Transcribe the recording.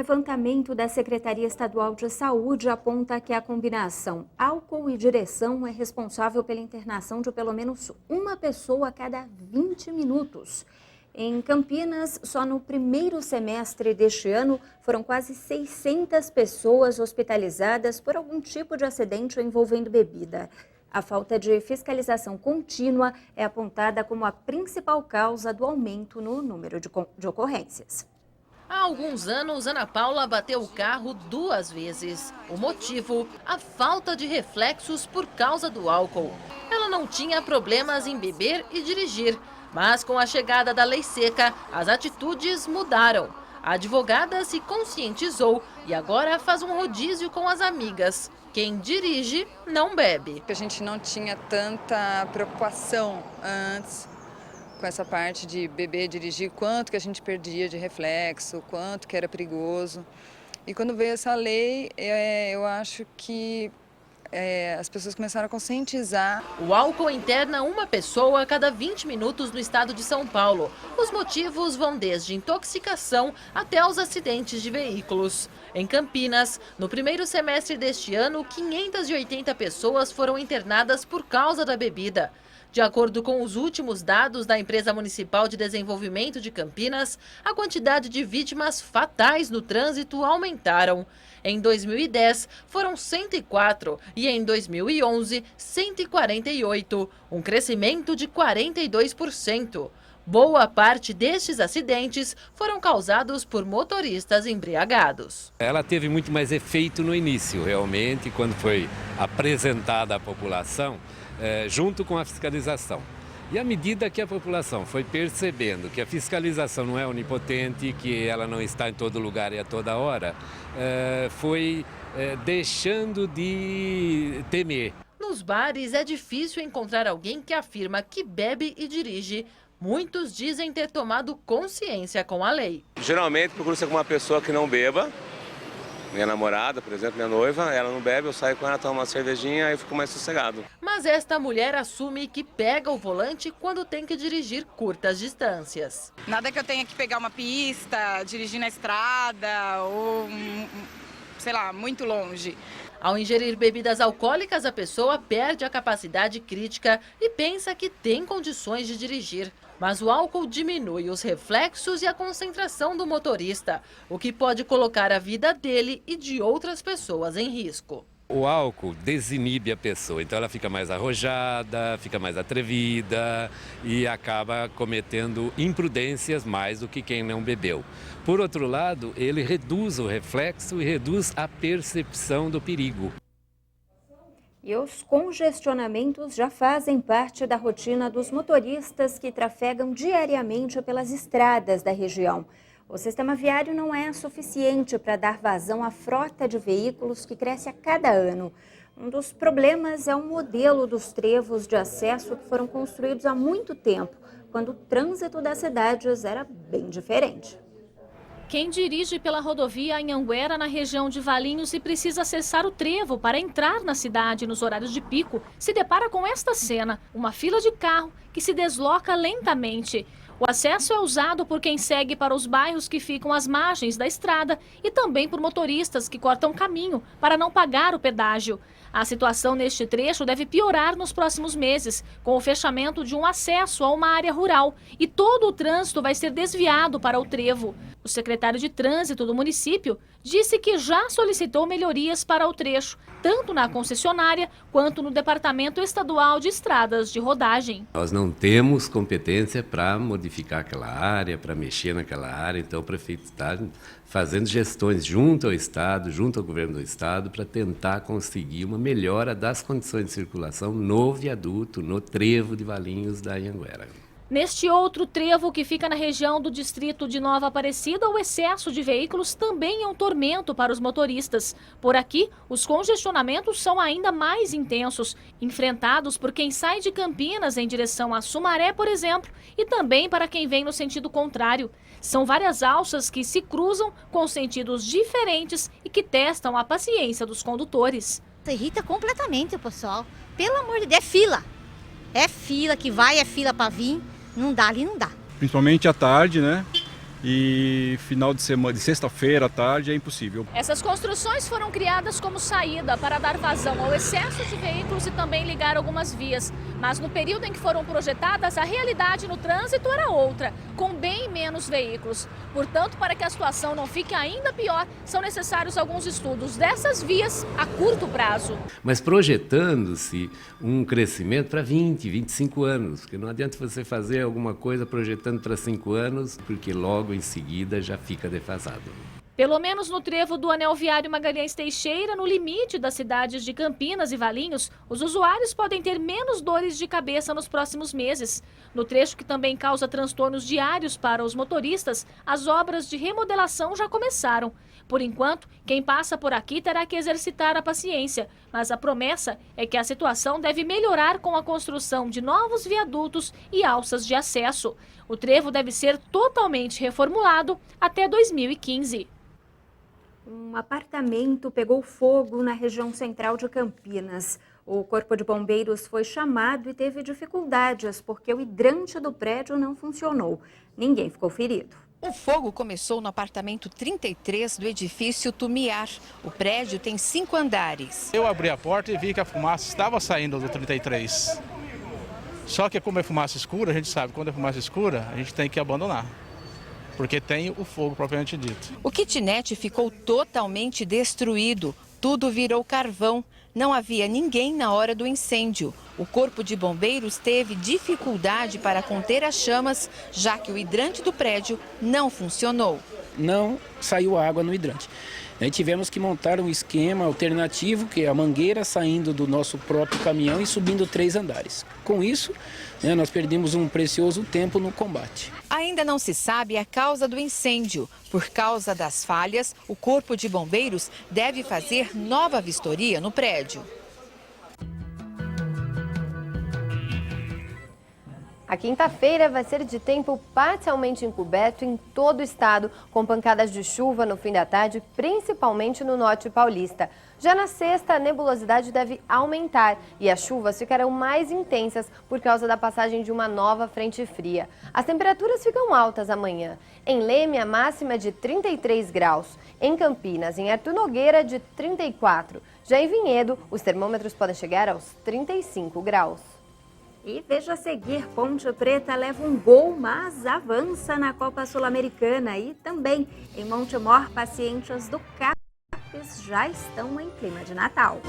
levantamento da Secretaria Estadual de Saúde aponta que a combinação álcool e direção é responsável pela internação de pelo menos uma pessoa a cada 20 minutos. Em Campinas, só no primeiro semestre deste ano, foram quase 600 pessoas hospitalizadas por algum tipo de acidente envolvendo bebida. A falta de fiscalização contínua é apontada como a principal causa do aumento no número de ocorrências. Há alguns anos, Ana Paula bateu o carro 2 vezes. O motivo, a falta de reflexos por causa do álcool. Ela não tinha problemas em beber e dirigir, mas com a chegada da lei seca, as atitudes mudaram. A advogada se conscientizou e agora faz um rodízio com as amigas. Quem dirige não bebe. A gente não tinha tanta preocupação antes com essa parte de beber e dirigir, quanto que a gente perdia de reflexo, quanto que era perigoso. E quando veio essa lei, eu acho que as pessoas começaram a conscientizar. O álcool interna uma pessoa a cada 20 minutos no estado de São Paulo. Os motivos vão desde intoxicação até os acidentes de veículos. Em Campinas, no primeiro semestre deste ano, 580 pessoas foram internadas por causa da bebida. De acordo com os últimos dados da Empresa Municipal de Desenvolvimento de Campinas, a quantidade de vítimas fatais no trânsito aumentaram. Em 2010, foram 104 e em 2011, 148, um crescimento de 42%. Boa parte destes acidentes foram causados por motoristas embriagados. Ela teve muito mais efeito no início, realmente, quando foi apresentada à população, junto com a fiscalização. E à medida que a população foi percebendo que a fiscalização não é onipotente, que ela não está em todo lugar e a toda hora, foi deixando de temer. Nos bares é difícil encontrar alguém que afirma que bebe e dirige. Muitos dizem ter tomado consciência com a lei. Geralmente procuro ser com uma pessoa que não beba. Minha namorada, por exemplo, minha noiva, ela não bebe, eu saio com ela, tomo uma cervejinha e fico mais sossegado. Mas esta mulher assume que pega o volante quando tem que dirigir curtas distâncias. Nada que eu tenha que pegar uma pista, dirigir na estrada ou, sei lá, muito longe. Ao ingerir bebidas alcoólicas, a pessoa perde a capacidade crítica e pensa que tem condições de dirigir. Mas o álcool diminui os reflexos e a concentração do motorista, o que pode colocar a vida dele e de outras pessoas em risco. O álcool desinibe a pessoa, então ela fica mais arrojada, fica mais atrevida e acaba cometendo imprudências mais do que quem não bebeu. Por outro lado, ele reduz o reflexo e reduz a percepção do perigo. E os congestionamentos já fazem parte da rotina dos motoristas que trafegam diariamente pelas estradas da região. O sistema viário não é suficiente para dar vazão à frota de veículos que cresce a cada ano. Um dos problemas é o modelo dos trevos de acesso que foram construídos há muito tempo, quando o trânsito das cidades era bem diferente. Quem dirige pela rodovia Anhanguera, na região de Valinhos, e precisa acessar o trevo para entrar na cidade nos horários de pico, se depara com esta cena, uma fila de carro que se desloca lentamente. O acesso é usado por quem segue para os bairros que ficam às margens da estrada e também por motoristas que cortam caminho para não pagar o pedágio. A situação neste trecho deve piorar nos próximos meses, com o fechamento de um acesso a uma área rural, e todo o trânsito vai ser desviado para o trevo. O secretário de Trânsito do município disse que já solicitou melhorias para o trecho, tanto na concessionária quanto no Departamento Estadual de Estradas de Rodagem. Nós não temos competência para modificar aquela área, para mexer naquela área, então o prefeito está fazendo gestões junto ao Estado, junto ao governo do Estado, para tentar conseguir uma melhora das condições de circulação no viaduto, no trevo de Valinhos da Anhanguera. Neste outro trevo que fica na região do distrito de Nova Aparecida, o excesso de veículos também é um tormento para os motoristas. Por aqui, os congestionamentos são ainda mais intensos, enfrentados por quem sai de Campinas em direção a Sumaré, por exemplo, e também para quem vem no sentido contrário. São várias alças que se cruzam com sentidos diferentes e que testam a paciência dos condutores. Irrita completamente o pessoal. Pelo amor de Deus, é fila. É fila que vai, é fila para vir. Não dá, ali não dá. Principalmente à tarde, né? E final de semana, de sexta-feira à tarde, é impossível. Essas construções foram criadas como saída para dar vazão ao excesso de veículos e também ligar algumas vias. Mas no período em que foram projetadas, a realidade no trânsito era outra, com bem menos veículos. Portanto, para que a situação não fique ainda pior, são necessários alguns estudos dessas vias a curto prazo. Mas projetando-se um crescimento para 20, 25 anos, porque não adianta você fazer alguma coisa projetando para 5 anos, porque logo em seguida já fica defasado. Pelo menos no trevo do Anel Viário Magalhães Teixeira, no limite das cidades de Campinas e Valinhos, os usuários podem ter menos dores de cabeça nos próximos meses. No trecho que também causa transtornos diários para os motoristas, as obras de remodelação já começaram. Por enquanto, quem passa por aqui terá que exercitar a paciência, mas a promessa é que a situação deve melhorar com a construção de novos viadutos e alças de acesso. O trevo deve ser totalmente reformulado até 2015. Um apartamento pegou fogo na região central de Campinas. O Corpo de Bombeiros foi chamado e teve dificuldades porque o hidrante do prédio não funcionou. Ninguém ficou ferido. O fogo começou no apartamento 33 do edifício Tumiar. O prédio tem 5 andares. Eu abri a porta e vi que a fumaça estava saindo do 33. Só que como é fumaça escura, a gente sabe, quando é fumaça escura, a gente tem que abandonar, porque tem o fogo propriamente dito. O kitnet ficou totalmente destruído, tudo virou carvão. Não havia ninguém na hora do incêndio. O Corpo de Bombeiros teve dificuldade para conter as chamas, já que o hidrante do prédio não funcionou. Não saiu água no hidrante. Tivemos que montar um esquema alternativo, que é a mangueira saindo do nosso próprio caminhão e subindo 3 andares. Com isso, nós perdemos um precioso tempo no combate. Ainda não se sabe a causa do incêndio. Por causa das falhas, o Corpo de Bombeiros deve fazer nova vistoria no prédio. A quinta-feira vai ser de tempo parcialmente encoberto em todo o estado, com pancadas de chuva no fim da tarde, principalmente no norte paulista. Já na sexta, a nebulosidade deve aumentar e as chuvas ficarão mais intensas por causa da passagem de uma nova frente fria. As temperaturas ficam altas amanhã. Em Leme, a máxima é de 33 graus. Em Campinas, em Artur Nogueira, de 34. Já em Vinhedo, os termômetros podem chegar aos 35 graus. E veja a seguir, Ponte Preta leva um gol, mas avança na Copa Sul-Americana. E também em Montemor, pacientes do CAPES já estão em clima de Natal.